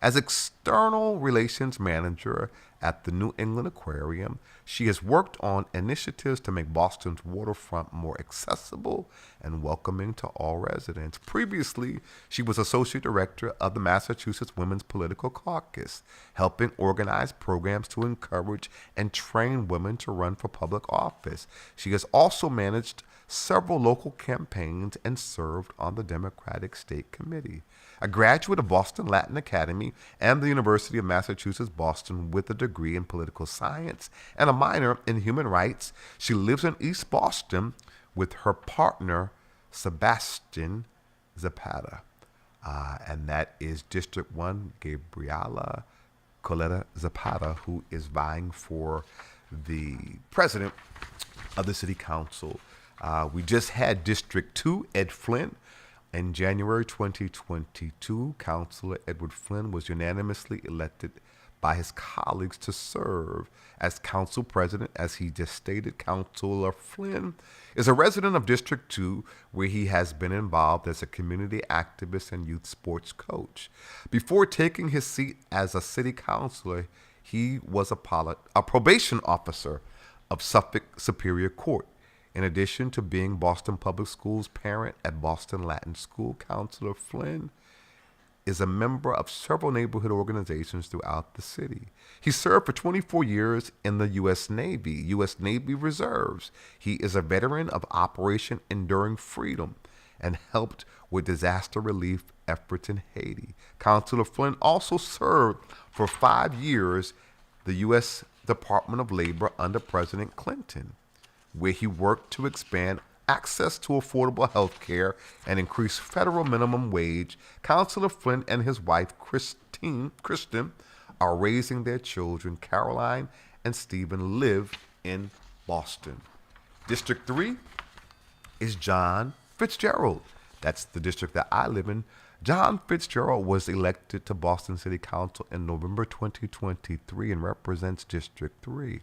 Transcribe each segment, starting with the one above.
As external relations manager at the New England Aquarium, she has worked on initiatives to make Boston's waterfront more accessible and welcoming to all residents. Previously, she was associate director of the Massachusetts Women's Political Caucus, helping organize programs to encourage and train women to run for public office. She has also managed several local campaigns and served on the Democratic State Committee. A graduate of Boston Latin Academy and the University of Massachusetts Boston with a degree in political science and a minor in human rights, she lives in East Boston with her partner, Sebastian Zapata. And that is District 1, Gabriela Coletta Zapata, who is vying for the president of the city council. We just had District 2, Ed Flynn. In January 2022, Councilor Edward Flynn was unanimously elected by his colleagues to serve as council president. As he just stated, Councilor Flynn is a resident of District 2, where he has been involved as a community activist and youth sports coach. Before taking his seat as a city councilor, he was a probation officer of Suffolk Superior Court. In addition to being Boston Public Schools parent at Boston Latin School, Councilor Flynn is a member of several neighborhood organizations throughout the city. He served for 24 years in the U.S. Navy Reserves. He is a veteran of Operation Enduring Freedom and helped with disaster relief efforts in Haiti. Councilor Flynn also served for 5 years the U.S. Department of Labor under President Clinton, where he worked to expand access to affordable health care and increase federal minimum wage. Councilor Flynn and his wife, Kristen, are raising their children. Caroline and Stephen live in Boston. District 3 is John Fitzgerald. That's the district that I live in. John Fitzgerald was elected to Boston City Council in November 2023 and represents District 3,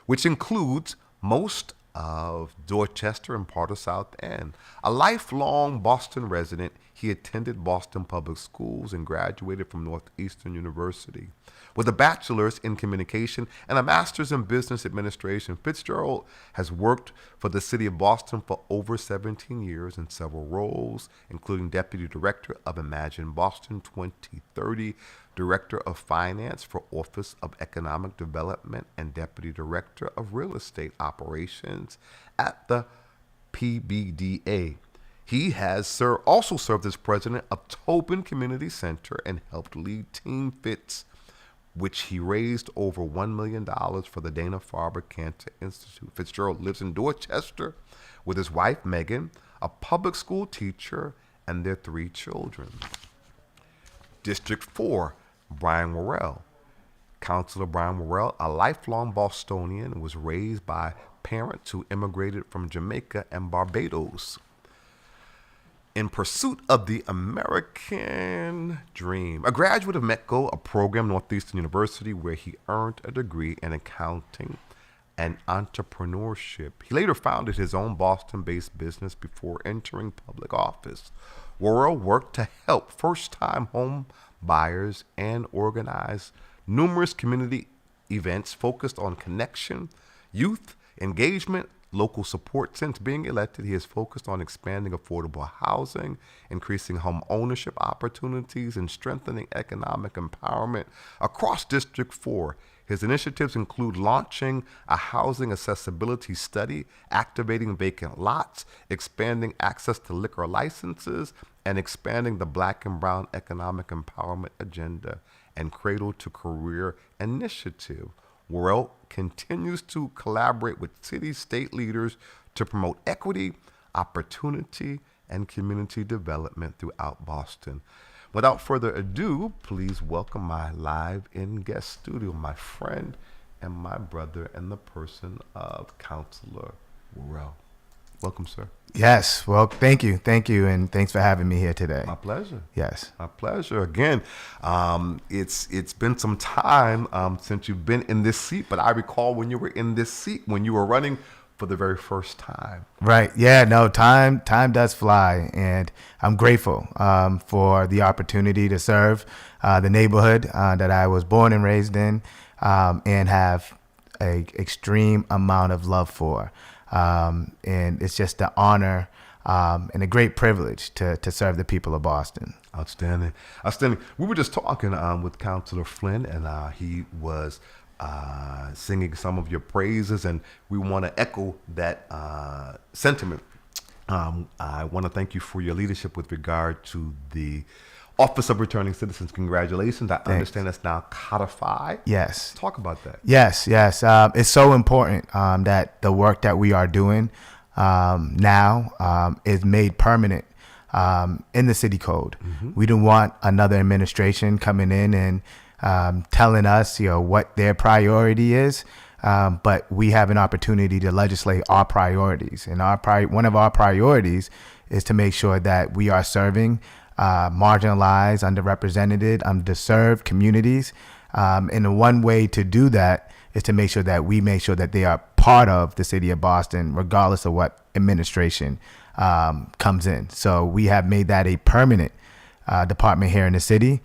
which includes most of Dorchester and part of South End. A lifelong Boston resident, he attended Boston Public Schools and graduated from Northeastern University. With a bachelor's in communication and a master's in business administration, Fitzgerald has worked for the city of Boston for over 17 years in several roles, including Deputy Director of Imagine Boston 2030, Director of Finance for Office of Economic Development, and Deputy Director of Real Estate Operations at the PBDA. He has also served as president of Tobin Community Center and helped lead Team Fitz, which he raised over $1 million for the Dana-Farber Cancer Institute. Fitzgerald lives in Dorchester with his wife, Megan, a public school teacher, and their 3 children. District 4, Brian Worrell. Councilor Brian Worrell, a lifelong Bostonian, was raised by parents who immigrated from Jamaica and Barbados in pursuit of the American dream. A graduate of METCO, a program Northeastern University, where he earned a degree in accounting and entrepreneurship. He later founded his own Boston-based business before entering public office. Worrell worked to help first-time home buyers and organize numerous community events focused on connection, youth engagement, local support. Since being elected, he has focused on expanding affordable housing, increasing home ownership opportunities, and strengthening economic empowerment across District 4. His initiatives include launching a housing accessibility study, activating vacant lots, expanding access to liquor licenses, and expanding the Black and Brown Economic Empowerment Agenda and Cradle to Career Initiative. Worrell continues to collaborate with city, state leaders to promote equity, opportunity, and community development throughout Boston. Without further ado, please welcome my live-in guest studio, my friend and my brother, and the person of Councilor Worrell. Welcome, sir. Yes. Well, thank you. And thanks for having me here today. My pleasure. Yes. My pleasure. Again, it's been some time since you've been in this seat, but I recall when you were in this seat, when you were running for the very first time. Right. Yeah. No. Time does fly, and I'm grateful for the opportunity to serve the neighborhood that I was born and raised in, and have a extreme amount of love for. And it's just an honor and a great privilege to serve the people of Boston. Outstanding. We were just talking with Councilor Flynn, and he was singing some of your praises, and we want to echo that sentiment. I want to thank you for your leadership with regard to the Office of Returning Citizens. Congratulations. I understand that's now codified. Yes. Talk about that. Yes. It's so important that the work that we are doing now is made permanent in the city code. We don't want another administration coming in and telling us, what their priority is. But we have an opportunity to legislate our priorities. And one of our priorities is to make sure that we are serving marginalized, underrepresented, underserved communities. And the one way to do that is to make sure that they are part of the city of Boston, regardless of what administration comes in. So we have made that a permanent department here in the city.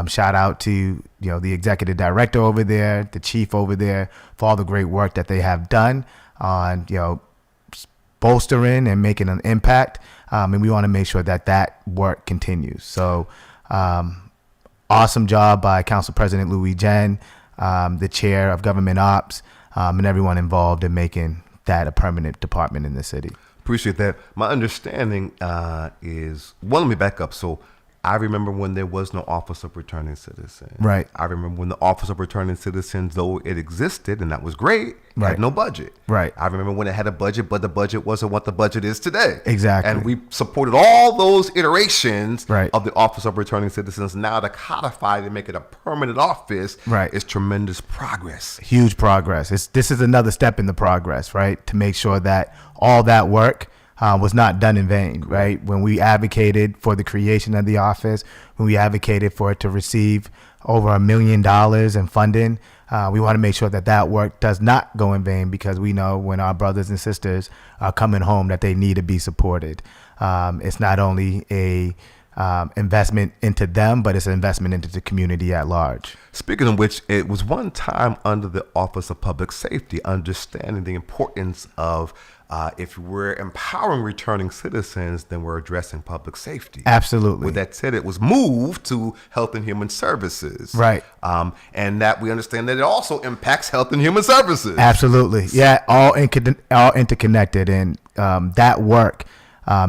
Shout out to the executive director over there, the chief over there, for all the great work that they have done on bolstering and making an impact. And we want to make sure that work continues. So awesome job by Council President Louis Jen, the chair of Government Ops, and everyone involved in making that a permanent department in the city. Appreciate that. My understanding is, let me back up. So I remember when there was no Office of Returning Citizens. Right. I remember when the Office of Returning Citizens, though it existed and that was great, had no budget. Right. I remember when it had a budget, but the budget wasn't what the budget is today. Exactly. And we supported all those iterations Right. of the Office of Returning Citizens. Now to codify it and make it a permanent office Right. is tremendous progress. Huge progress. This is another step in the progress, right? To make sure that all that work was not done in vain, right? When we advocated for the creation of the office, when we advocated for it to receive over $1 million in funding, we want to make sure that work does not go in vain, because we know when our brothers and sisters are coming home that they need to be supported. It's not only a investment into them, but it's an investment into the community at large. Speaking of which, it was one time under the Office of Public Safety, understanding the importance of if we're empowering returning citizens, then we're addressing public safety. Absolutely. With that said, it was moved to Health and Human Services. Right. And that we understand that it also impacts Health and Human Services. Absolutely. Yeah, all interconnected. And that work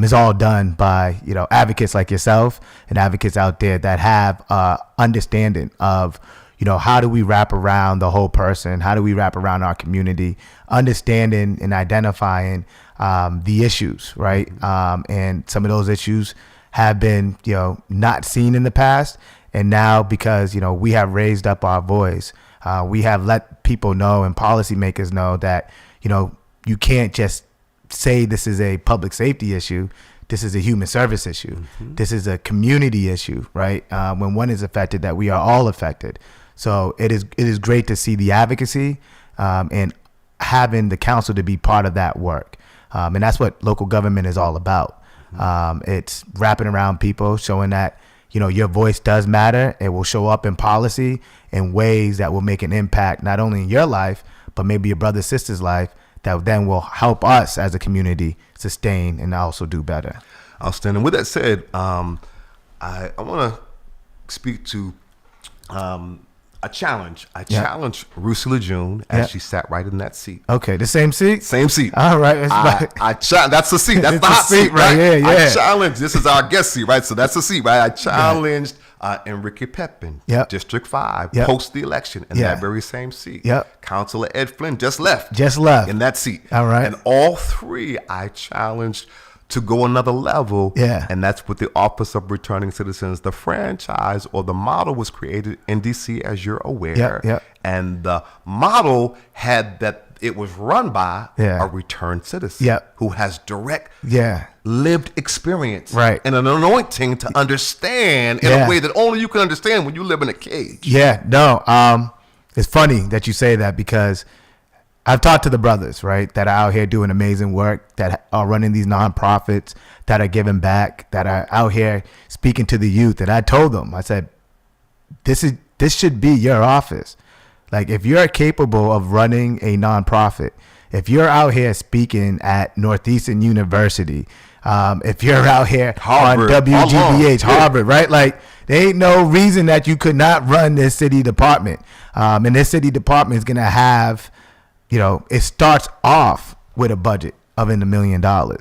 is all done by advocates like yourself and advocates out there that have understanding of how do we wrap around the whole person? How do we wrap around our community? Understanding and identifying the issues, right? And some of those issues have been not seen in the past, and now because we have raised up our voice, we have let people know and policymakers know that you can't just say this is a public safety issue. This is a human service issue. This is a community issue, right? When one is affected, that we are all affected. So it is great to see the advocacy and having the council to be part of that work. And that's what local government is all about. It's wrapping around people, showing that your voice does matter. It will show up in policy in ways that will make an impact, not only in your life, but maybe your brother, sister's life, that then will help us as a community sustain and also do better. Outstanding. With that said, I want to speak to a challenge. I challenged Rusila June as she sat right in that seat. Okay, the same seat? Same seat. All right. That's the seat. That's the hot seat, right? Yeah. I challenged. This is our guest seat, right? So that's the seat, right? I challenged Enrique Pepin, District 5, post the election in that very same seat. Councilor Ed Flynn just left in that seat. All right. And all three I challenged to go another level. And that's with the Office of Returning Citizens. The franchise or the model was created in DC, as you're aware. And the model had that it was run by a returned citizen who has direct lived experience and an anointing to understand in a way that only you can understand when you live in a cage. It's funny that you say that, because I've talked to the brothers, right, that are out here doing amazing work, that are running these nonprofits, that are giving back, that are out here speaking to the youth. And I told them, I said, this should be your office. Like, if you're capable of running a nonprofit, if you're out here speaking at Northeastern University, if you're out here Harvard, on WGBH, Harvard, right? Like, there ain't no reason that you could not run this city department. And this city department is going to have, it starts off with a budget of in the $1 million,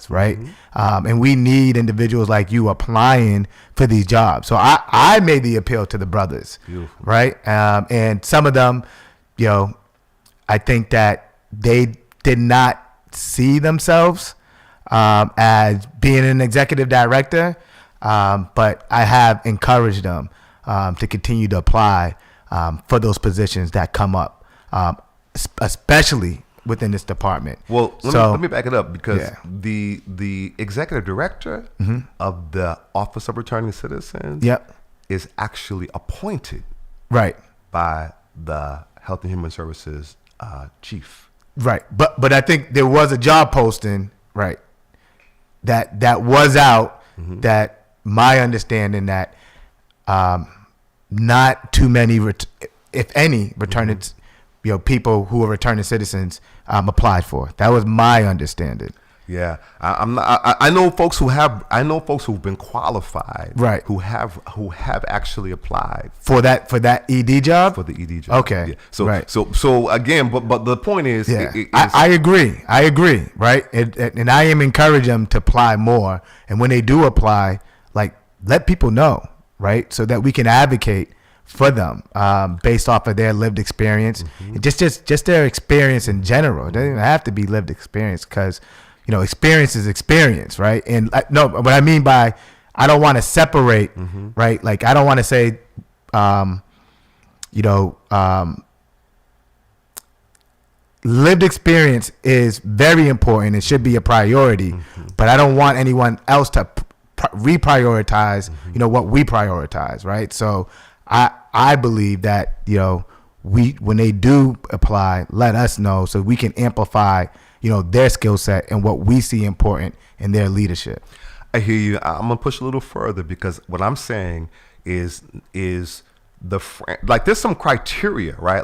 right? And we need individuals like you applying for these jobs. So I made the appeal to the brothers, Beautiful. right? And some of them, I think that they did not see themselves as being an executive director, but I have encouraged them to continue to apply for those positions that come up, especially within this department. Well, let me back it up, because Yeah. the executive director of the Office of Returning Citizens Yep. is actually appointed Right. by the Health and Human Services chief. Right. But I think there was a job posting, right, that was out, that my understanding that not too many, if any, returning people who are returning citizens applied for. That was my understanding. Yeah, I know folks who have. I know folks who've been qualified, Right. Who have actually applied For that ED job? for the ED job. Okay, Yeah. So right. so again, but the point is, Yeah, I agree. Right. And I am encouraging them to apply more. And when they do apply, like, let people know, right, so that we can advocate for them based off of their lived experience, and just their experience in general. It doesn't even have to be lived experience, because experience is experience, right? And no, what I mean by, I don't want to separate, right? Like, I don't want to say, lived experience is very important. It should be a priority, but I don't want anyone else to reprioritize, what we prioritize, right? So I believe that, when they do apply, let us know so we can amplify, their skill set and what we see important in their leadership. I hear you. I'm gonna push a little further, because what I'm saying is there's some criteria, right?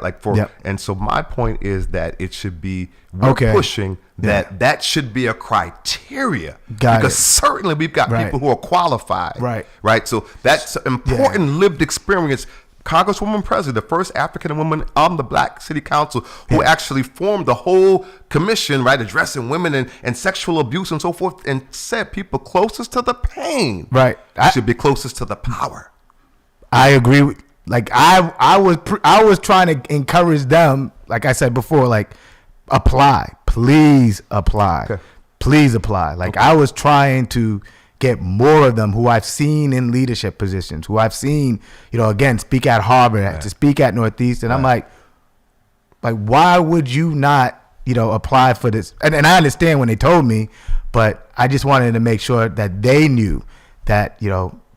And so my point is that it should be, we're pushing that should be a criteria, because certainly we've got people who are qualified, right? So that's important lived experience. Congresswoman Presley, the first African woman on the Black City Council, who actually formed the whole commission, right, addressing women and sexual abuse and so forth, and said people closest to the pain, right, should be closest to the power. I agree with, like, I was trying to encourage them, like I said before, like, apply, please apply, please apply. Like, I was trying to get more of them who I've seen in leadership positions, who I've seen, again, speak at Harvard, to speak at Northeastern. I'm like, why would you not, apply for this? And I understand when they told me, but I just wanted to make sure that they knew that,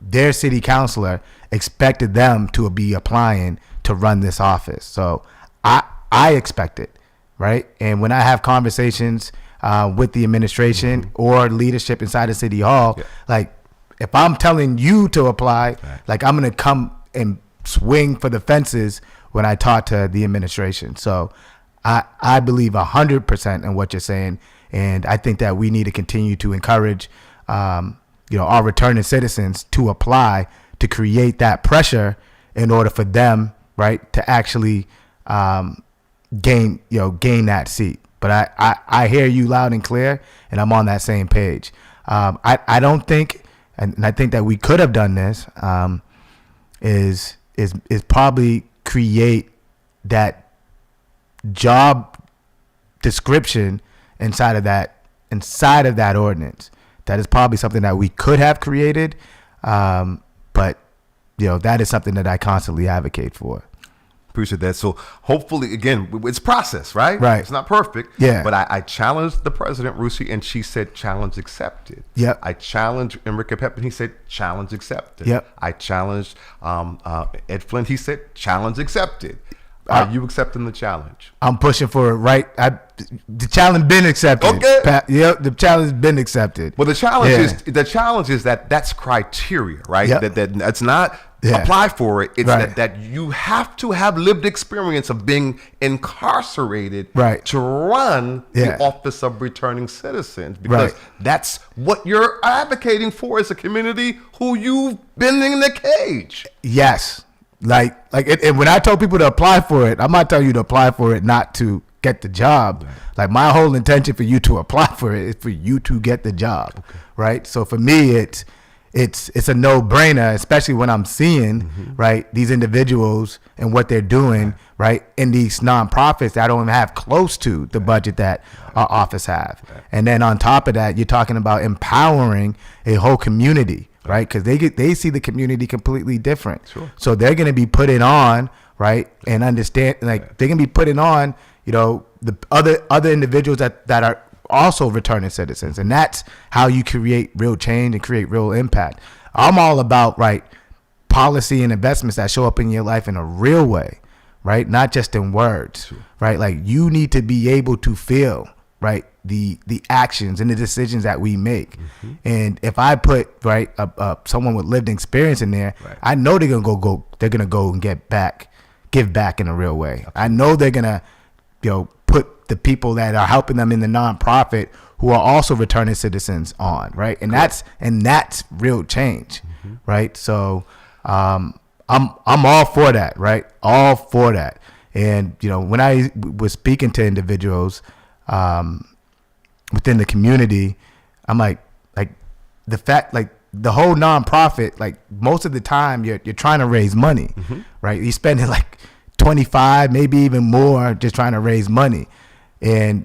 their city councilor expected them to be applying to run this office. So I expect it, right? And when I have conversations with the administration or leadership inside of City Hall, like, if I'm telling you to apply, like, I'm going to come and swing for the fences when I talk to the administration. So I believe 100% in what you're saying. And I think that we need to continue to encourage, our returning citizens to apply, to create that pressure in order for them, right, to actually gain that seat. But I hear you loud and clear, and I'm on that same page. I don't think, and I think that we could have done this, is probably create that job description inside of that ordinance. That is probably something that we could have created, but that is something that I constantly advocate for. Appreciate that. So hopefully, again, it's process, right? Right. It's not perfect. Yeah. But I challenged the president, Rusi, and she said challenge accepted. Yep. I challenged Enrique Pep, and he said challenge accepted. Yep. I challenged Ed Flynn. He said challenge accepted. Are you accepting the challenge? I'm pushing for it, right? The challenge been accepted. Okay. Yep, the challenge been accepted. Well, the challenge is that that's criteria, right? Yep. That's not apply for it. It's that you have to have lived experience of being incarcerated to run the Office of Returning Citizens, because that's what you're advocating for as a community who you've been in the cage. Yes. And when I told people to apply for it, I'm not telling you to apply for it not to get the job. Right. Like, my whole intention for you to apply for it is for you to get the job, right? So for me, it's a no-brainer, especially when I'm seeing right, these individuals and what they're doing right in these nonprofits that don't even have close to the budget that our office have. And then on top of that, you're talking about empowering a whole community. Right, because they see the community completely different. Sure. So they're going to be putting on, right, and understand, like, they're going to be putting on, you know, the other individuals that are also returning citizens, and that's how you create real change and create real impact. I'm all about policy and investments that show up in your life in a real way, right, not just in words, right. Like, you need to be able to feel the actions and the decisions that we make. And if I put someone with lived experience in there, I know they're gonna go and give back in a real way. I know they're gonna put the people that are helping them in the nonprofit who are also returning citizens on, right? And that's real change, right? So I'm all for that, right? All for that. And when I was speaking to individuals within the community, I'm like the fact, the whole nonprofit, most of the time you're trying to raise money, right? You're spending 25, maybe even more, just trying to raise money. And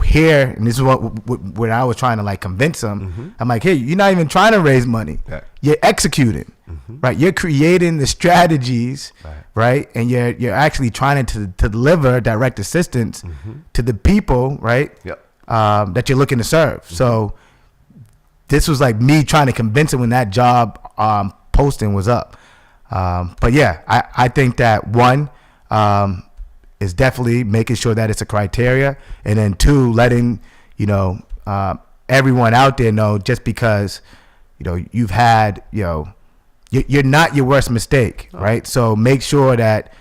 here, and this is what I was trying to convince them. I'm like, hey, you're not even trying to raise money. You're executing, right? You're creating the strategies, right? And you're actually trying to deliver direct assistance to the people, right? That you're looking to serve. So this was me trying to convince him when that job posting was up. But yeah, I think that one is definitely making sure that it's a criteria, and then two, letting everyone out there know, just because you've had you're not your worst mistake, right? So make sure that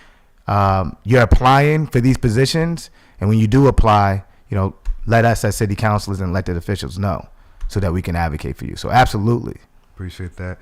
you're applying for these positions, and when you do apply, let us as city councilors and elected officials know, so that we can advocate for you. So absolutely. Appreciate that.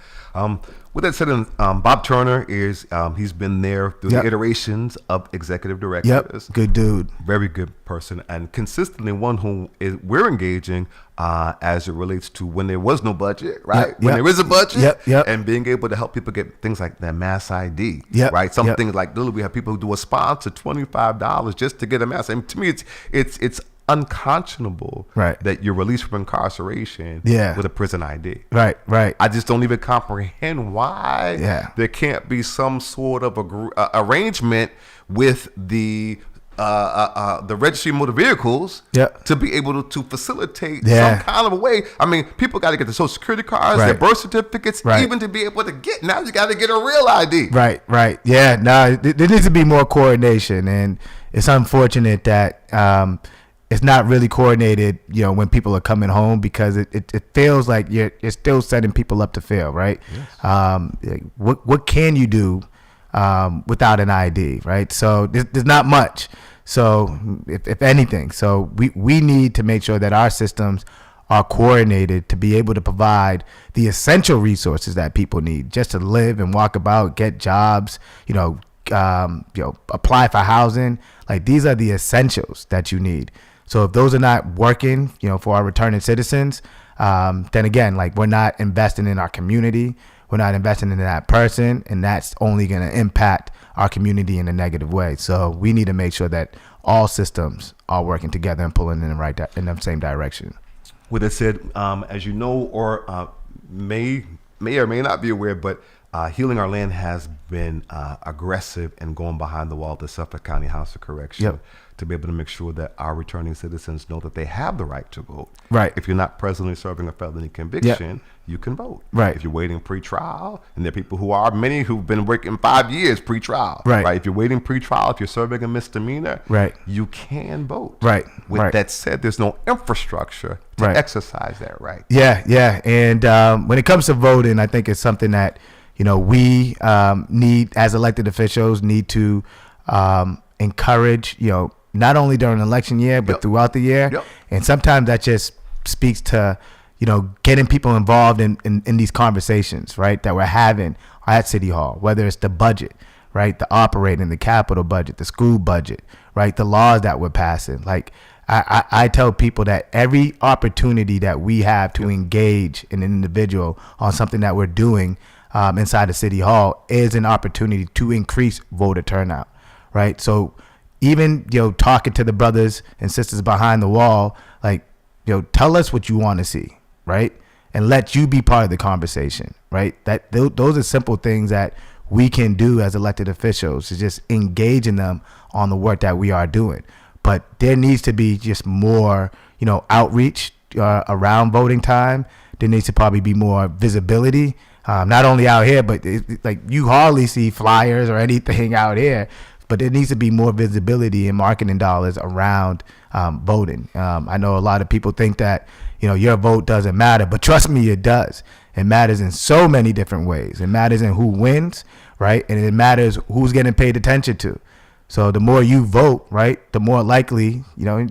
With that said, Bob Turner he's been there through the iterations of executive directors. Good dude. Very good person, and consistently one who we're engaging as it relates to when there was no budget, right? When there is a budget, and being able to help people get things like their mass ID, right? Some things like, literally, we have people who do a sponsor $25 just to get a mass. And to me, it's unconscionable that you're released from incarceration with a prison ID. Right. I just don't even comprehend why there can't be some sort of arrangement with the registry of motor vehicles to be able to facilitate some kind of a way. I mean, people got to get their social security cards, their birth certificates, even to be able to get. Now you got to get a real ID. Right. Yeah. No, there needs to be more coordination, and it's unfortunate that it's not really coordinated, when people are coming home, because it feels like you're still setting people up to fail, right? Yes. What can you do without an ID, right? So there's not much. So if anything, so we need to make sure that our systems are coordinated to be able to provide the essential resources that people need just to live and walk about, get jobs, apply for housing. These are the essentials that you need. So if those are not working, for our returning citizens, then again, we're not investing in our community. We're not investing in that person, and that's only going to impact our community in a negative way. So we need to make sure that all systems are working together and pulling in the same direction. With that said, as you know, or may or may not be aware, but Healing Our Land has been aggressive in going behind the wall of the Suffolk County House of Correction to be able to make sure that our returning citizens know that they have the right to vote. Right. If you're not presently serving a felony conviction, you can vote. Right. If you're waiting pre-trial, and there are people many who've been working 5 years pre-trial. Right. If you're waiting pre-trial, if you're serving a misdemeanor, you can vote. Right. With that said, there's no infrastructure to exercise that right. Yeah. And when it comes to voting, I think it's something that, we need, as elected officials, need to encourage, not only during election year, but throughout the year. And sometimes that just speaks to, getting people involved in these conversations, right, that we're having at City Hall, whether it's the budget, right, the operating, the capital budget, the school budget, right, the laws that we're passing. Like, I tell people that every opportunity that we have to engage an individual on something that we're doing inside of City Hall is an opportunity to increase voter turnout, right? So even, talking to the brothers and sisters behind the wall, like, tell us what you want to see, right? And let you be part of the conversation, right? Those are simple things that we can do as elected officials, to just engaging them on the work that we are doing. But there needs to be just more, outreach around voting time. There needs to probably be more visibility, not only out here, but like you hardly see flyers or anything out here. But there needs to be more visibility and marketing dollars around voting. I know a lot of people think that, your vote doesn't matter, but trust me, it does. It matters in so many different ways. It matters in who wins, right? And it matters who's getting paid attention to. So the more you vote, right, the more likely,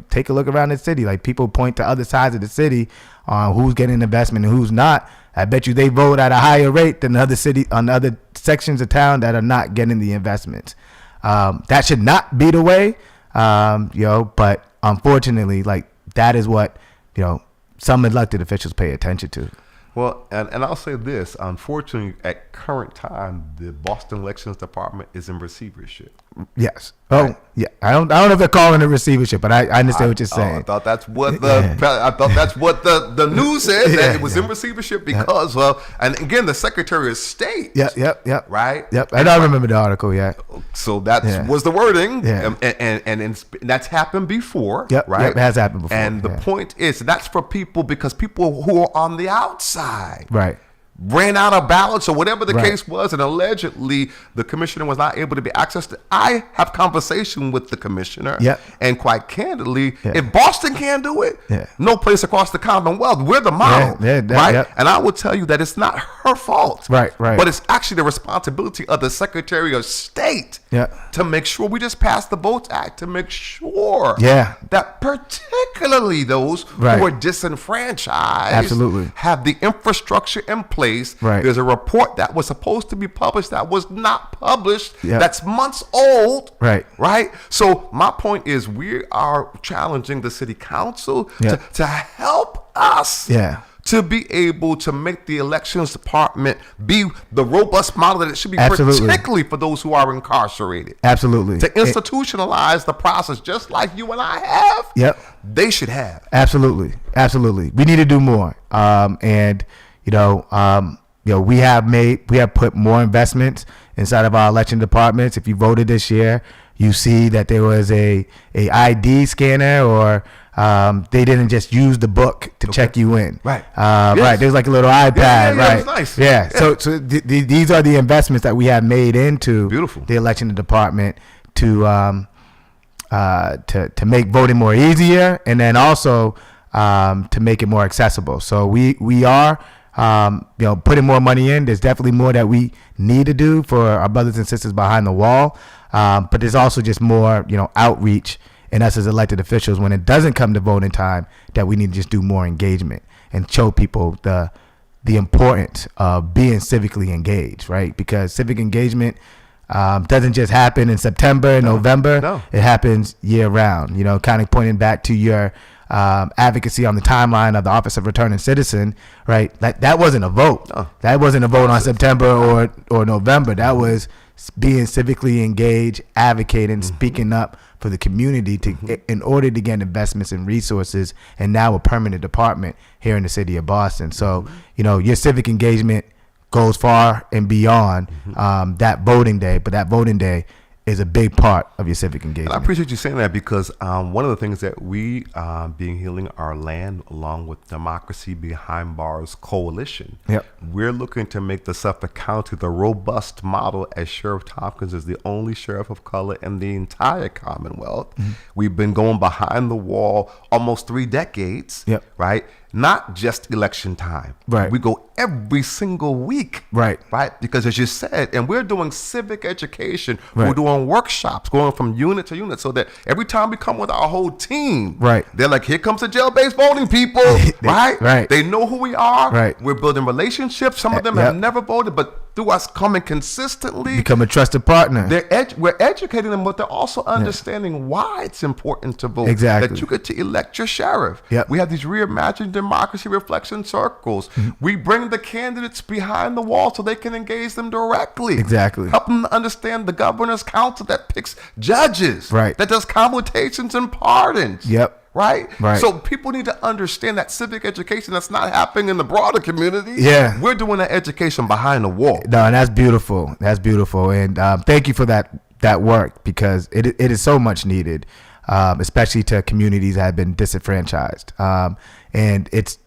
take a look around the city. Like, people point to other sides of the city on who's getting investment and who's not. I bet you they vote at a higher rate than other sections of town that are not getting the investments. That should not be the way, but unfortunately, like, that is what, some elected officials pay attention to. Well, and I'll say this, unfortunately, at current time, the Boston Elections Department is in receivership. Yes. Oh, right. Yeah. I don't know if they're calling it receivership, but I understand what you're saying. I thought that's what the news said, that it was in receivership because and again, the Secretary of State. Yep. Right. Yep. I don't remember the article yet. So that was the wording. Yeah. And that's happened before. Yep. Right. Yep, it has happened before. And the point is, that's for people who are on the outside. Right. Ran out of ballots or whatever the case was, and allegedly the commissioner was not able to be accessed. I have conversation with the commissioner, and quite candidly, if Boston can't do it, no place across the Commonwealth. We're the model, right? And I will tell you that it's not her fault, right? But it's actually the responsibility of the Secretary of State to make sure we just pass the Votes Act to make sure that particularly those who are disenfranchised have the infrastructure in place. There's a report that was supposed to be published that was not published. That's months old. Right. So my point is, we are challenging the city council to help us to be able to make the elections department be the robust model that it should be, particularly for those who are incarcerated. Absolutely. To institutionalize the process, just like you and I have. They should have. Absolutely. We need to do more. We have put more investments inside of our election departments. If you voted this year, you see that there was a ID scanner, or they didn't just use the book to check you in. Right. There's like a little iPad. Right. It was nice. Yeah. So these are the investments that we have made into the election department to make voting more easier, and then also to make it more accessible. So we are putting more money in. There's definitely more that we need to do for our brothers and sisters behind the wall. But there's also just more, outreach in us as elected officials when it doesn't come to voting time, that we need to just do more engagement and show people the importance of being civically engaged, right? Because civic engagement doesn't just happen in September and November. No. It happens year round, kind of pointing back to your advocacy on the timeline of the Office of Returning Citizen, right? That wasn't a vote. No. That wasn't a vote on September or November. That was being civically engaged, advocating, speaking up for the community in order to get investments and resources, and now a permanent department here in the city of Boston. So, your civic engagement goes far and beyond that voting day, but that voting day is a big part of your civic engagement. And I appreciate you saying that because one of the things that we, being Healing Our Land, along with Democracy Behind Bars Coalition, we're looking to make the Suffolk County the robust model, as Sheriff Tompkins is the only sheriff of color in the entire Commonwealth. We've been going behind the wall almost 3 decades, right? Not just election time. Right. We go every single week. Right. Right. Because as you said, and we're doing civic education, we're doing workshops, going from unit to unit, so that every time we come with our whole team, they're like, here comes the jail-based voting people, right? They know who we are. Right. We're building relationships. Some of them have never voted, but through us coming consistently, become a trusted partner. We're educating them, but they're also understanding why it's important to vote. Exactly. That you get to elect your sheriff. We have these reimagined democracy reflection circles. We bring the candidates behind the wall so they can engage them directly. Exactly. Help them to understand the governor's council that picks judges. That does commutations and pardons. Right? So people need to understand that civic education that's not happening in the broader community. We're doing that education behind the wall. No, and that's beautiful. That's beautiful. And thank you for that work, because it is so much needed, especially to communities that have been disenfranchised. And it's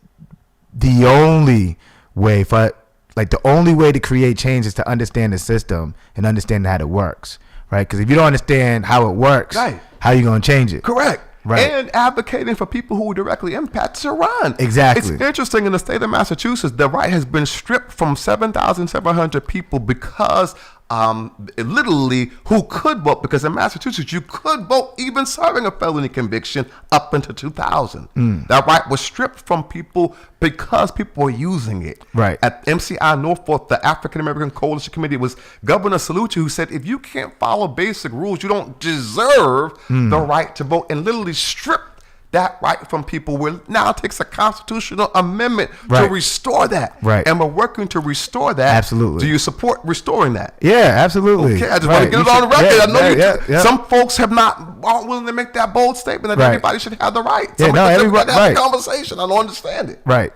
the only way to create change is to understand the system and understand how it works. Right? Because if you don't understand how it works, how are you going to change it? Correct. And advocating for people who are directly impacted to run. Exactly. It's interesting, in the state of Massachusetts, the right has been stripped from 7,700 people because literally who could vote, because in Massachusetts you could vote even serving a felony conviction up into 2000. That right was stripped from people because people were using it. At MCI Norfolk, the African American Coalition Committee, it was Governor Salucci who said, if you can't follow basic rules, you don't deserve the right to vote, and literally stripped that right from people. Where now it takes a constitutional amendment to restore that. And we're working to restore that. Absolutely. Do you support restoring that? Yeah, absolutely. Okay, I just want to get it on the record. I know some folks aren't willing to make that bold statement that everybody should have the right. Everybody have the conversation. I don't understand it.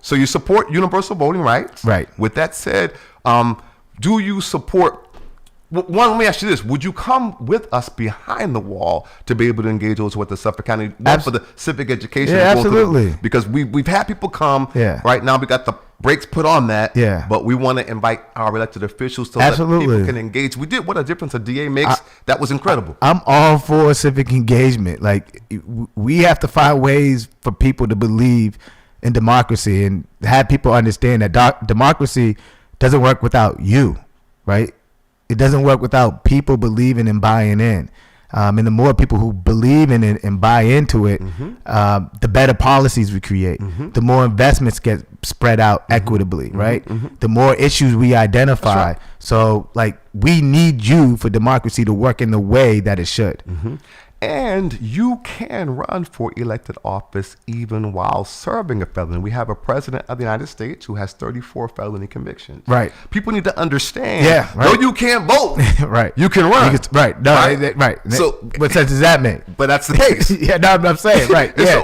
So you support universal voting rights. With that said, do you support? One, let me ask you this. Would you come with us behind the wall to be able to engage those with the Suffolk County for the civic education? Absolutely. Because we've had people come. Right now we got the brakes put on that. But we want to invite our elected officials so that people can engage. We did. What a difference a DA makes. That was incredible. I'm all for civic engagement. Like, we have to find ways for people to believe in democracy and have people understand that democracy doesn't work without you, right? It doesn't work without people believing and buying in. And the more people who believe in it and buy into it, the better policies we create. The more investments get spread out equitably, right? The more issues we identify. So, like, we need you for democracy to work in the way that it should. And you can run for elected office even while serving a felony. We have a president of the United States who has 34 felony convictions. People need to understand. Though you can't vote, you can run. So what sense does that make? But that's the case. I'm saying,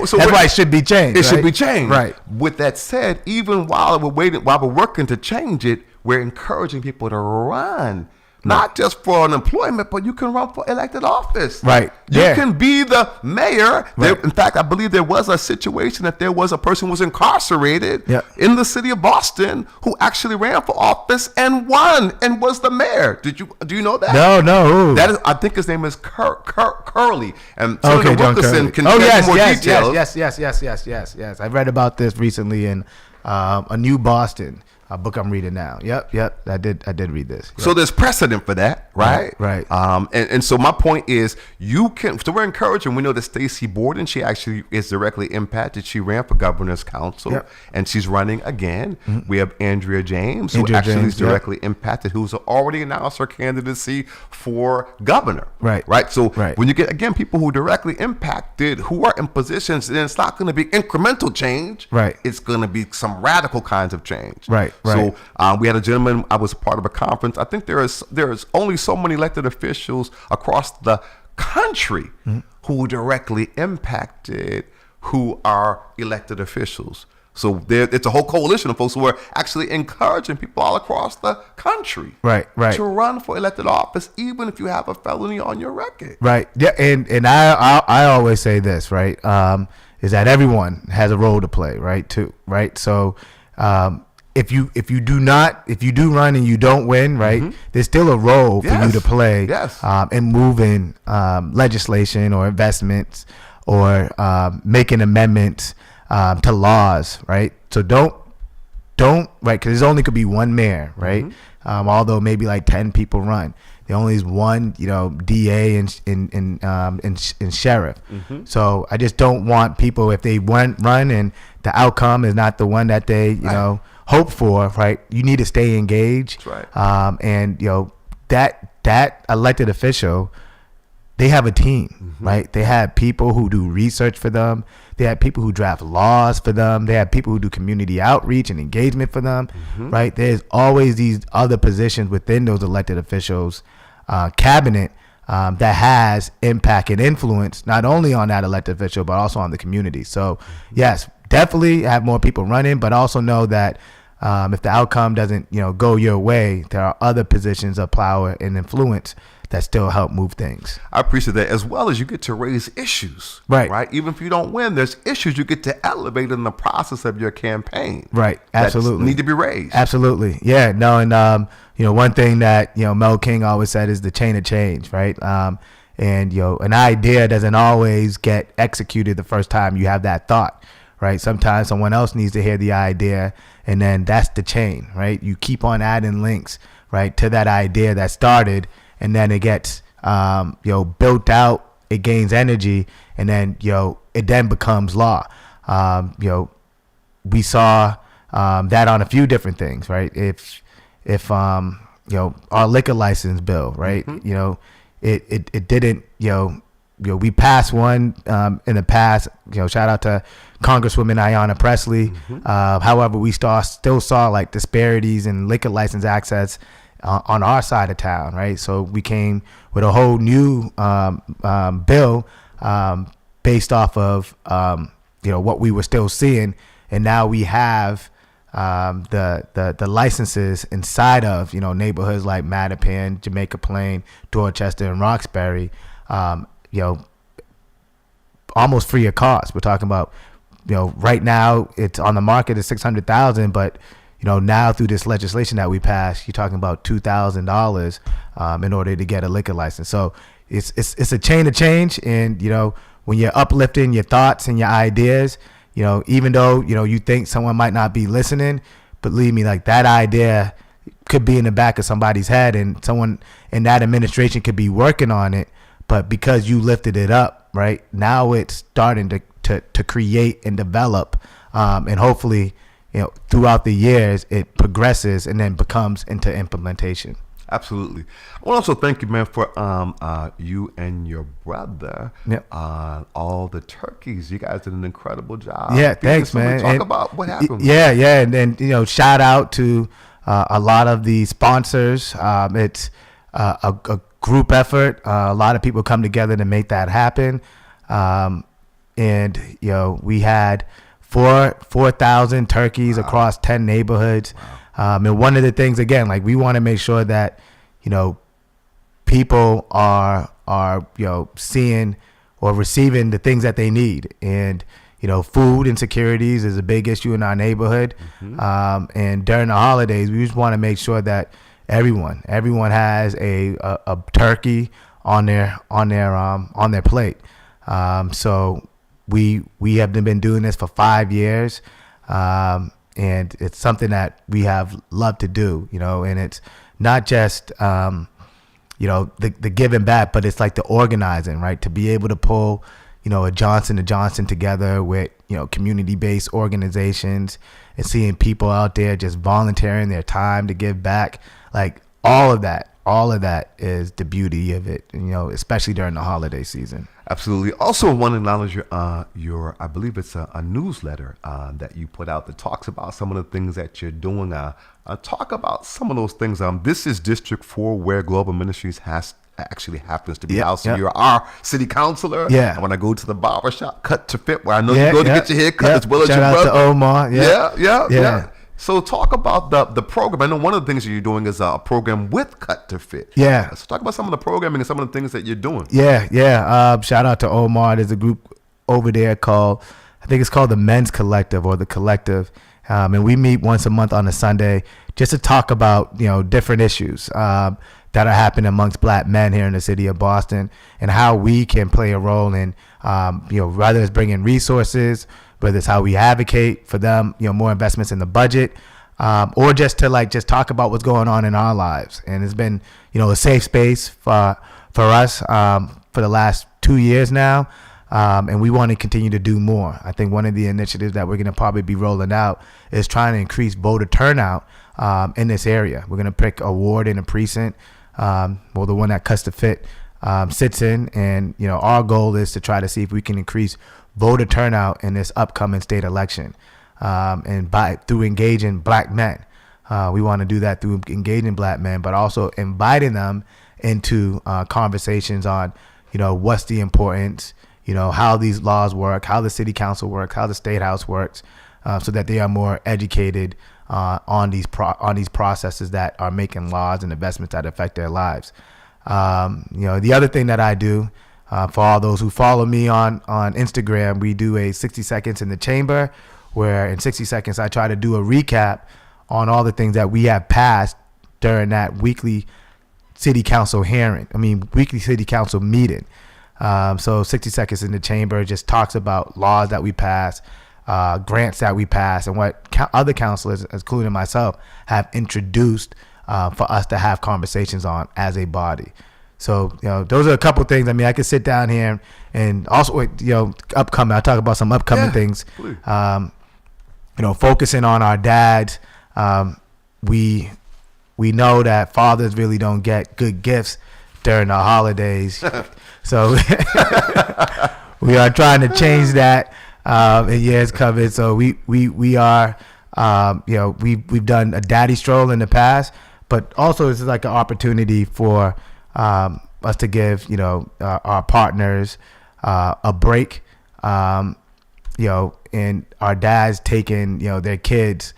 so that's why it should be changed. It should be changed. With that said, even while we're working to change it, we're encouraging people to run. Not just for unemployment, but you can run for elected office. You can be the mayor. In fact, I believe there was a situation that there was a person who was incarcerated in the city of Boston who actually ran for office and won and was the mayor. Do you know that? No. That is, I think his name is Curley. And Senator Wilkerson can share more details. Yes. I read about this recently in A New Boston. A book I'm reading now. Yep. I did read this. So there's precedent for that, right? And so my point is, you can. So we're encouraging. We know that Stacey Borden, she actually is directly impacted. She ran for governor's council, and she's running again. We have Andrea James, who actually is directly impacted, who's already announced her candidacy for governor. So when you get again people who are directly impacted, who are in positions, then it's not going to be incremental change. It's going to be some radical kinds of change. So we had a gentleman. I was part of a conference. I think there is only so many elected officials across the country who are directly impacted, who are elected officials. So it's a whole coalition of folks who are actually encouraging people all across the country Right. to run for elected office, even if you have a felony on your record. Right. Yeah. And I always say this, right? Is that everyone has a role to play, right? Too, right? So, if you do run and you don't win, right? There's still a role for you to play, in moving legislation or investments or making amendments to laws, right? So don't right, because there only could be one mayor, right? Although maybe like 10 people run, there only is one, DA and sheriff. So I just don't want people, if they run and the outcome is not the one that they hope for, right? You need to stay engaged. That's right. And that elected official, they have a team, right? They have people who do research for them. They have people who draft laws for them. They have people who do community outreach and engagement for them, right? There's always these other positions within those elected officials' cabinet that has impact and influence, not only on that elected official, but also on the community. So, yes, definitely have more people running, but also know that if the outcome doesn't, go your way, there are other positions of power and influence that still help move things. I appreciate that, as well as you get to raise issues. Right. Even if you don't win, there's issues you get to elevate in the process of your campaign. Right. Absolutely. That need to be raised. Absolutely. Yeah. No. And one thing that Mel King always said is the chain of change. Right. And an idea doesn't always get executed the first time you have that thought. Right. Sometimes someone else needs to hear the idea, and then that's the chain. Right. You keep on adding links, right, to that idea that started. And then it gets, built out, it gains energy, and then, it then becomes law. We saw that on a few different things, right? If our liquor license bill, right? It didn't, we passed one in the past, shout out to Congresswoman Ayanna Pressley. However, we still saw like disparities in liquor license access on our side of town, right? So we came with a whole new bill based off of what we were still seeing, and now we have the licenses inside of neighborhoods like Mattapan, Jamaica Plain, Dorchester, and Roxbury, almost free of cost. We're talking about right now it's on the market at $600,000, but now through this legislation that we passed, you're talking about $2,000 in order to get a liquor license. So it's a chain of change, and when you're uplifting your thoughts and your ideas, even though you think someone might not be listening, believe me, like that idea could be in the back of somebody's head, and someone in that administration could be working on it, but because you lifted it up, right now it's starting to create and develop, and hopefully throughout the years, it progresses and then becomes into implementation. Absolutely. I want to also thank you, man, for you and your brother on all the turkeys. You guys did an incredible job. Yeah, thanks, man. Talk about what happened. Yeah, and then shout out to a lot of the sponsors. It's a group effort. A lot of people come together to make that happen. And we had 4,000 turkeys across 10 neighborhoods. And one of the things, again, like we want to make sure that, people are seeing or receiving the things that they need. And, food insecurities is a big issue in our neighborhood. And during the holidays, we just want to make sure that everyone has a turkey on their plate. So we have been doing this for 5 years, and it's something that we have loved to do, and it's not just, the giving back, but it's like the organizing, right? To be able to pull, a Johnson & Johnson together with, community-based organizations, and seeing people out there just volunteering their time to give back, like all of that is the beauty of it, especially during the holiday season. Absolutely. Also, want to acknowledge your I believe it's a newsletter that you put out that talks about some of the things that you're doing. Talk about some of those things. This is District 4, where Global Ministries has actually happens to be Yep, house. So yep. you're our city councilor. Yeah. And when I go to the barber shop, cut to fit, where I know Yeah, you go to yeah, get your hair cut yeah. as well as Shout your out brother. to Omar. Yeah. Yeah. So talk about the program. I know one of the things that you're doing is a program with Cut to Fit. Yeah. So talk about some of the programming and some of the things that you're doing. Yeah. Shout out to Omar. There's a group over there called, I think it's called the Men's Collective or the Collective. And we meet once a month on a Sunday just to talk about, different issues that are happening amongst black men here in the city of Boston and how we can play a role in, whether it's bringing resources, whether it's how we advocate for them, more investments in the budget, or just to just talk about what's going on in our lives. And it's been, a safe space for us for the last 2 years now. And we want to continue to do more. I think one of the initiatives that we're going to probably be rolling out is trying to increase voter turnout in this area. We're going to pick a ward in a precinct, the one that Cuts to Fit sits in. And, our goal is to try to see if we can increase voter turnout in this upcoming state election. And through engaging black men. We want to do that through engaging black men, but also inviting them into conversations on, what's the importance, how these laws work, how the city council works, how the state house works, so that they are more educated on these processes that are making laws and investments that affect their lives. The other thing that I do, for all those who follow me on Instagram, we do a 60 seconds in the chamber, where in 60 seconds I try to do a recap on all the things that we have passed during that weekly city council weekly city council meeting. So 60 seconds in the chamber just talks about laws that we pass, grants that we pass, and what other councilors, including myself, have introduced for us to have conversations on as a body. So, those are a couple things. I could sit down here and also, upcoming, I'll talk about some upcoming things. Focusing on our dads. We know that fathers really don't get good gifts during the holidays. So we are trying to change that in years coming. So we are, we've done a daddy stroll in the past, but also this is like an opportunity for us to give, our partners a break, and our dads taking, their kids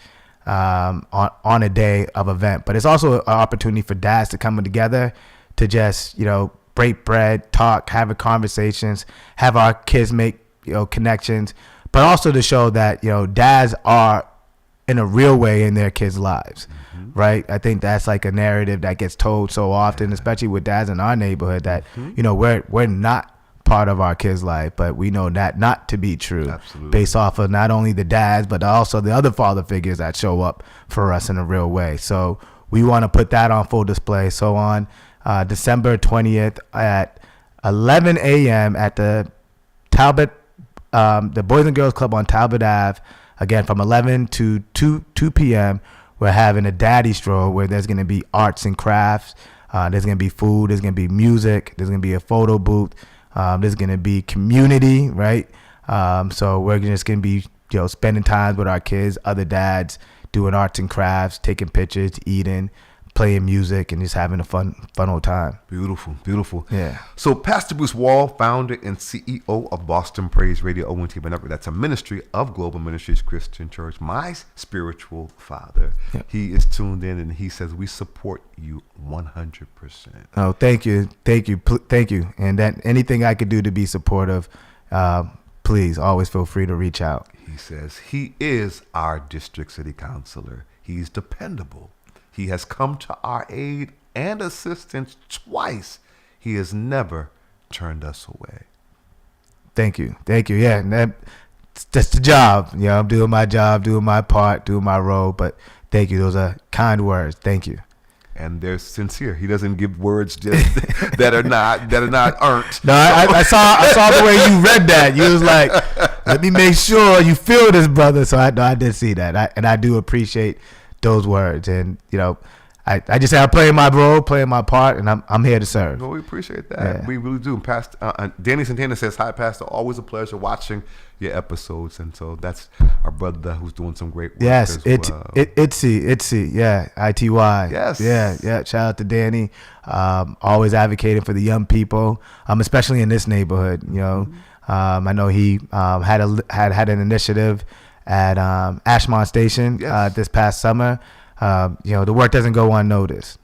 on a day of event. But it's also an opportunity for dads to come together to just, break bread, talk, have conversations, have our kids make, connections, but also to show that, dads are in a real way in their kids' lives. Right. I think that's like a narrative that gets told so often, especially with dads in our neighborhood, that, we're not part of our kids' life, but we know that not to be true. Absolutely. Based off of not only the dads, but also the other father figures that show up for us in a real way. So we want to put that on full display. So on December 20th at 11 a.m. at the Talbot, the Boys and Girls Club on Talbot Ave, again, from 11 to 2 p.m., we're having a daddy stroll where there's going to be arts and crafts. There's going to be food. There's going to be music. There's going to be a photo booth. There's going to be community, right? So we're just going to be, spending time with our kids, other dads, doing arts and crafts, taking pictures, eating, playing music, and just having a fun old time. Beautiful. Yeah. So Pastor Bruce Wall, founder and CEO of Boston Praise Radio ONT Network. That's a ministry of Global Ministries Christian Church. My spiritual father. Yep. He is tuned in and he says we support you 100%. Oh, thank you. And that anything I could do to be supportive, please always feel free to reach out. He says he is our district city councilor. He's dependable. He has come to our aid and assistance twice. He has never turned us away. Thank you. Yeah, and that's the job. I'm doing my job, doing my part, doing my role. But thank you. Those are kind words. Thank you. And they're sincere. He doesn't give words just that are not earned. No, I saw the way you read that. You was like, let me make sure you feel this, brother. So I did see that, and I do appreciate those words. And I just say I'm playing my role, playing my part, and I'm here to serve. Well, we appreciate that. Yeah. We really do. Danny Santana says, "Hi, Pastor. Always a pleasure watching your episodes." And so that's our brother who's doing some great work. Yes, as well. Itsy, yeah, ITY. Yes. Yeah. Shout out to Danny. Always advocating for the young people, especially in this neighborhood. You know, I know he had an initiative at Ashmont Station this past summer. You know, the work doesn't go unnoticed.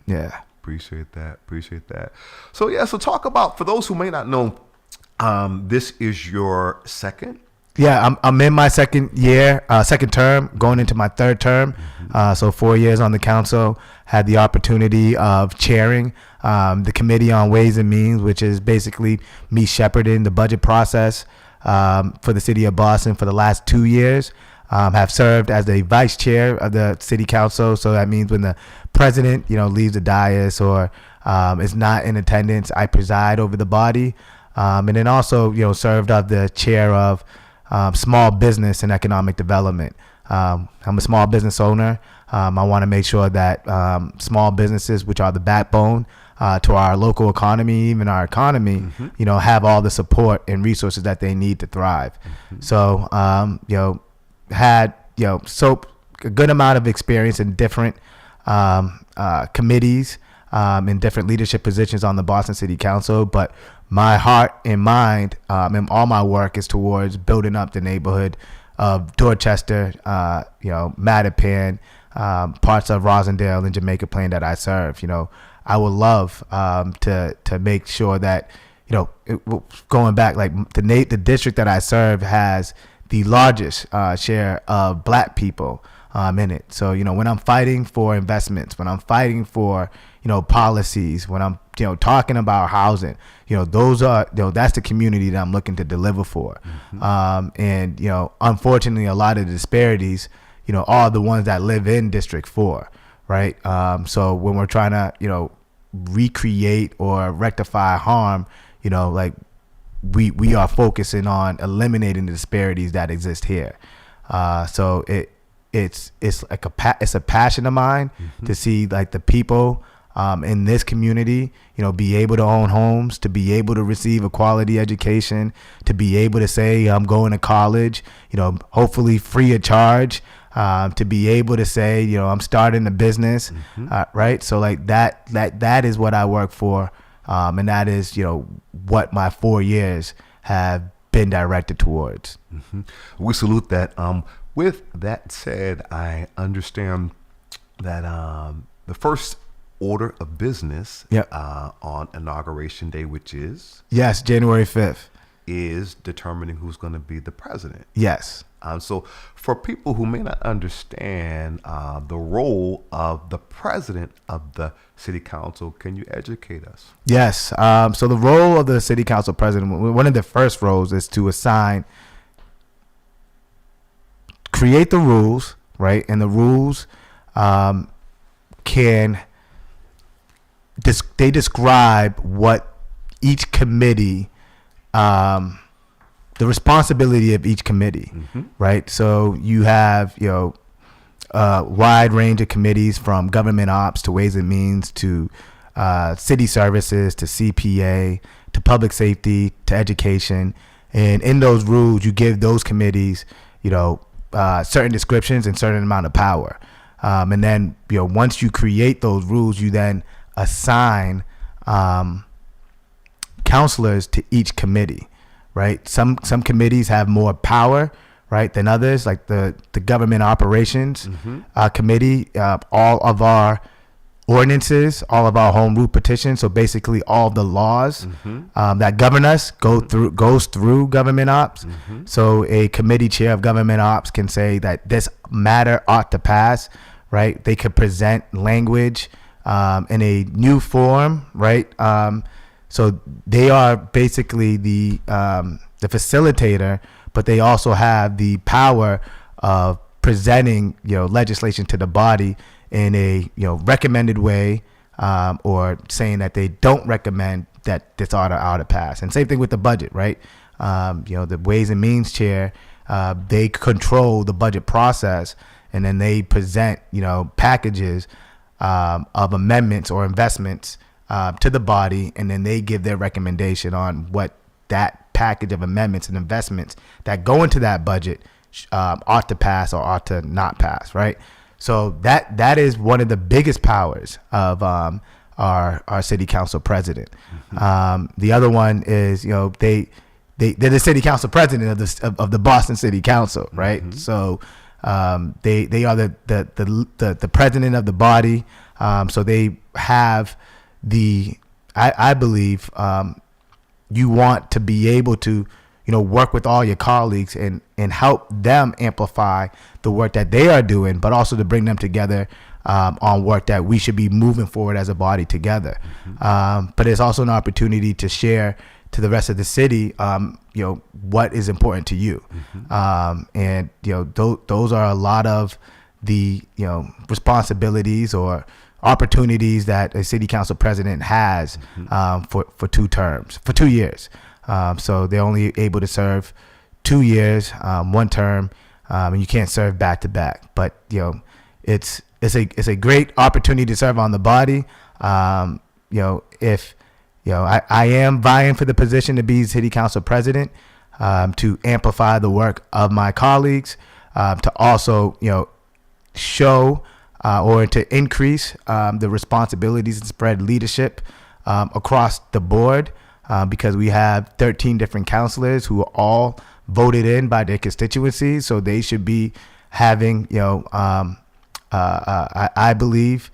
Yeah. Appreciate that. So talk about, for those who may not know, this is your second. Yeah, I'm in my second term, going into my third term. So 4 years on the council. Had the opportunity of chairing the Committee on Ways and Means, which is basically me shepherding the budget process for the city of Boston for the last 2 years. Have served as the vice chair of the city council. So that means when the president, leaves the dais or is not in attendance, I preside over the body. And then also, served as the chair of small business and economic development. I'm a small business owner. I want to make sure that small businesses, which are the backbone to our local economy, even our economy, have all the support and resources that they need to thrive. So, had a good amount of experience in different committees in different leadership positions on the Boston City Council, but my heart and mind and all my work is towards building up the neighborhood of Dorchester, Mattapan, parts of Rosendale and Jamaica Plain that I serve. I would love to make sure that going back, like the district that I serve has the largest share of black people in it. So, when I'm fighting for investments, when I'm fighting for, policies, when I'm, talking about housing, those are, that's the community that I'm looking to deliver for. And, unfortunately, a lot of the disparities, are the ones that live in District 4, right? So when we're trying to, recreate or rectify harm, we are focusing on eliminating the disparities that exist here. So it's a passion of mine to see like the people in this community, be able to own homes, to be able to receive a quality education, to be able to say I'm going to college, hopefully free of charge, to be able to say, I'm starting a business, right? So like that is what I work for. And that is, what my 4 years have been directed towards. We salute that. With that said, I understand that the first order of business on Inauguration Day, which is? Yes, January 5th. Is determining who's going to be the president. Yes. So for people who may not understand the role of the president of the city council, can you educate us? Yes. So the role of the city council president, one of the first roles is to create the rules, right? And the rules they describe what each committee, the responsibility of each committee, right? So you have, a wide range of committees from government ops to ways and means to city services to CPA to public safety to education. And in those rules, you give those committees, certain descriptions and certain amount of power. And then, once you create those rules, you then assign counselors to each committee, right? Some committees have more power, right, than others, like the government operations committee. All of our ordinances, all of our home rule petitions, so basically all the laws that govern us goes through government ops. So a committee chair of government ops can say that this matter ought to pass, right? They could present language in a new form, right? So they are basically the facilitator, but they also have the power of presenting, legislation to the body in a, recommended way, or saying that they don't recommend that this ought to pass. And same thing with the budget, right? The Ways and Means chair, they control the budget process, and then they present, packages of amendments or investments to the body, and then they give their recommendation on what that package of amendments and investments that go into that budget ought to pass or ought to not pass, right? So that is one of the biggest powers of our city council president. The other one is, they're the city council president of the Boston City Council, right? So they are the president of the body. So they have I believe you want to be able to work with all your colleagues and help them amplify the work that they are doing, but also to bring them together on work that we should be moving forward as a body together. But it's also an opportunity to share to the rest of the city, what is important to you. And, those are a lot of the, responsibilities or opportunities that a city council president has for 2 years. So they're only able to serve 2 years, 1 term, and you can't serve back to back. But it's a great opportunity to serve on the body. If I am vying for the position to be city council president, to amplify the work of my colleagues, to also show or to increase the responsibilities and spread leadership across the board. Because we have 13 different councilors who are all voted in by their constituencies, so they should be having, I believe,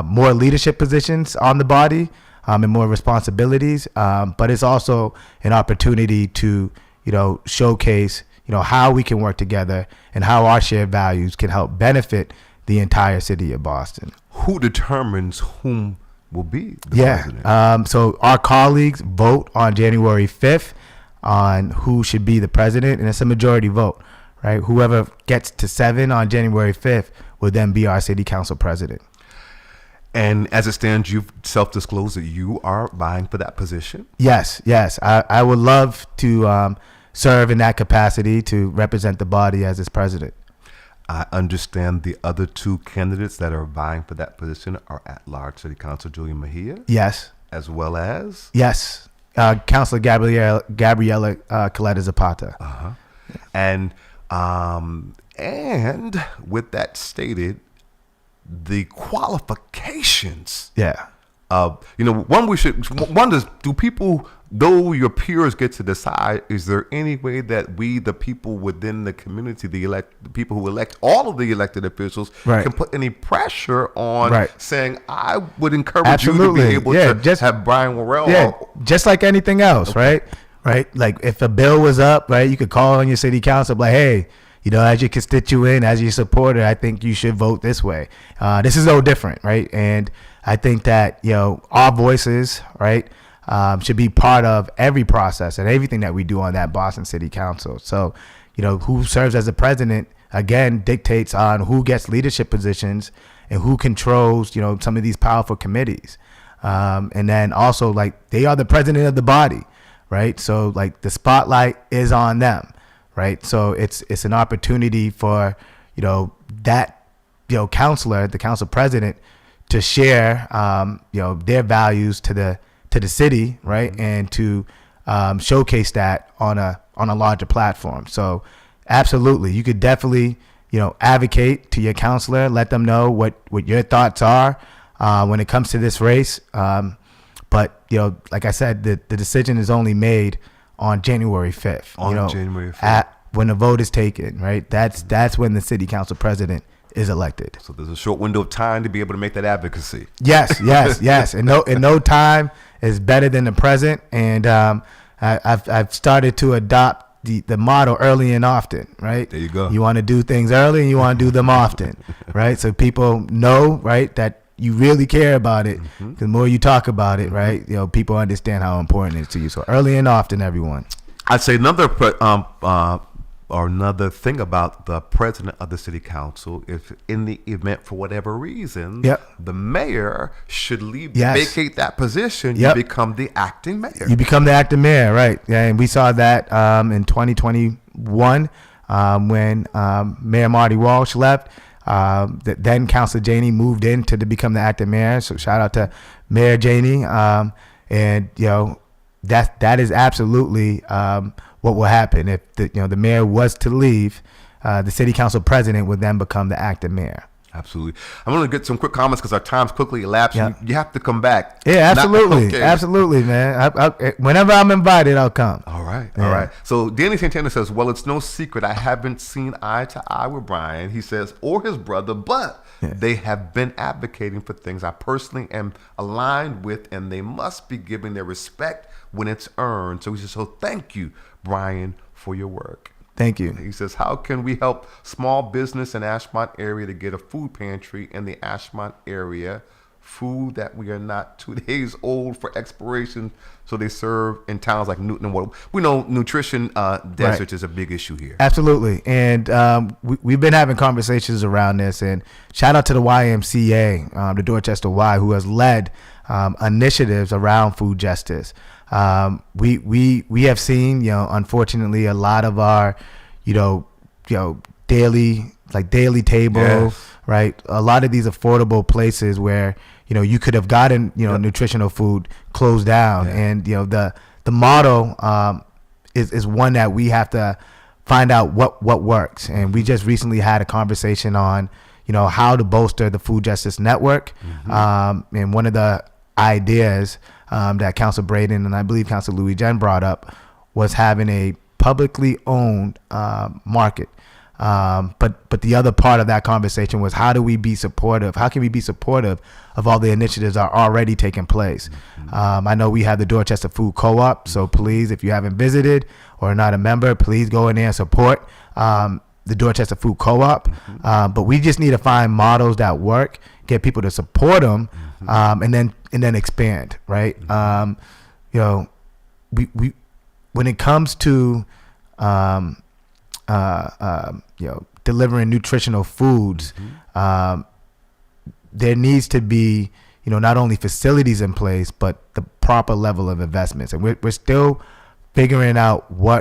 more leadership positions on the body and more responsibilities. But it's also an opportunity to, showcase, how we can work together and how our shared values can help benefit the entire city of Boston. Who determines whom will be the president? So our colleagues vote on January 5th on who should be the president, and it's a majority vote, right? Whoever gets to 7 on January 5th will then be our city council president. And as it stands, you've self-disclosed that you are vying for that position? Yes. I would love to serve in that capacity to represent the body as its president. I understand the other 2 candidates that are vying for that position are at-large City Council Julian Mejia. Yes. As well as? Yes. Councilor Gabriela Coletta Zapata. And with that stated, the qualifications. Yeah. Do people, though your peers get to decide, is there any way that we, the people within the community, the people who elect all of the elected officials, can put any pressure on saying, I would encourage you to be able to just have Brian Worrell. Yeah, just like anything else, right? Like if a bill was up, right, you could call on your city council, like, hey, as your constituent, as your supporter, I think you should vote this way. This is no different, right? And I think that, our voices, right, should be part of every process and everything that we do on that Boston City Council. So, who serves as the president, again, dictates on who gets leadership positions and who controls, some of these powerful committees. And then also, like, they are the president of the body, right? So, like, the spotlight is on them, right? So it's an opportunity for, that, counselor, the council president, to share, their values to the city, right, and to showcase that on a larger platform. So, absolutely, you could definitely, advocate to your counselor, let them know what your thoughts are when it comes to this race. But like I said, the decision is only made on January 5th. January 5th, when the vote is taken, right? That's when the city council president is elected. So there's a short window of time to be able to make that advocacy. Yes. And no time is better than the present. And I've started to adopt the motto early and often, right? There you go. You want to do things early and you want to do them often, right? So people know, right, that you really care about it. The more you talk about it, right, people understand how important it is to you. So early and often, everyone. I'd say another thing about the president of the city council, if in the event for whatever reason, the mayor should vacate that position, you become the acting mayor. You become the acting mayor, right? Yeah, and we saw that in 2021 when Mayor Marty Walsh left. Then Councilor Janey moved in to become the acting mayor. So shout out to Mayor Janey. And that is absolutely what will happen if the mayor was to leave. The city council president would then become the acting mayor. Absolutely. I'm going to get some quick comments because our time's quickly elapsing. Yeah. You have to come back. Yeah, absolutely. Okay. Absolutely, man. Whenever I'm invited, I'll come. All right. Yeah. All right. So Danny Santana says, well, it's no secret I haven't seen eye to eye with Brian, he says, or his brother, but they have been advocating for things I personally am aligned with, and they must be giving their respect when it's earned. So he says, so thank you, Brian, for your work. Thank you. He says, how can we help small business in Ashmont area to get a food pantry in the Ashmont area? Food that we are not 2 days old for expiration, so they serve in towns like Newton and Waterloo. We know nutrition deserts is a big issue here. Absolutely. And we've been having conversations around this, and shout out to the YMCA, the Dorchester Y, who has led initiatives around food justice. We have seen, unfortunately, a lot of our, daily table, yes. right? A lot of these affordable places where, you could have gotten, nutritional food closed down. Yeah. And, the model is one that we have to find out what works. And we just recently had a conversation on, how to bolster the food justice network. Mm-hmm. And one of the ideas that Council Braden and I believe Council Louis Jen brought up was having a publicly owned market. But the other part of that conversation was, how do we be supportive? How can we be supportive of all the initiatives that are already taking place? Mm-hmm. I know we have the Dorchester Food Co-op, so please, if you haven't visited or are not a member, please go in there and support the Dorchester Food Co-op. Mm-hmm. But we just need to find models that work, get people to support them, and then expand, right? Mm-hmm. We when it comes to delivering nutritional foods, there needs to be, not only facilities in place, but the proper level of investments. And we're still figuring out what